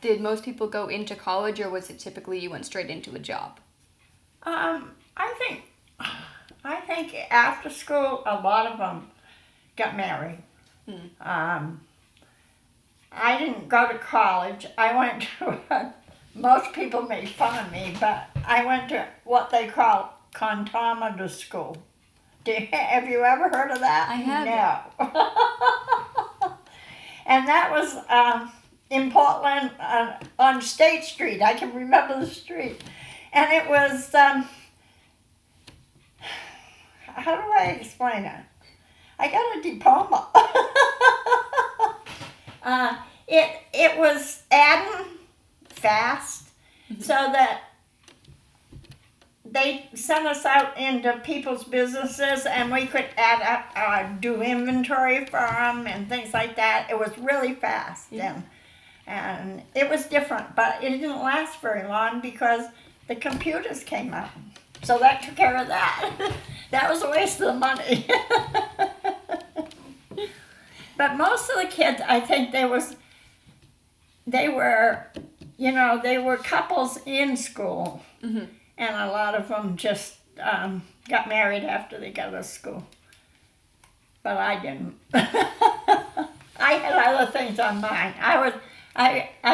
Did most people go into college, or was it typically you went straight into a job? I think after school, a lot of them got married. I didn't go to college. I went to, most people made fun of me, but I went to what they call contometer school. Have you ever heard of that? I haven't. No. And that was in Portland on State Street. I can remember the street. And it was, how do I explain it? I got a diploma. It was adding fast, so that they sent us out into people's businesses, and we could do inventory for them and things like that. It was really fast then, and it was different, but it didn't last very long because the computers came out. So that took care of that. That was a waste of the money. But most of the kids, I think they were couples in school. Mm-hmm. And a lot of them just got married after they got out of school. But I didn't. I had other things on mine. I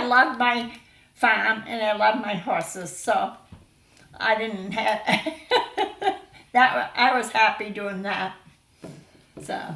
loved my farm and I loved my horses, so I didn't have that. I was happy doing that. So.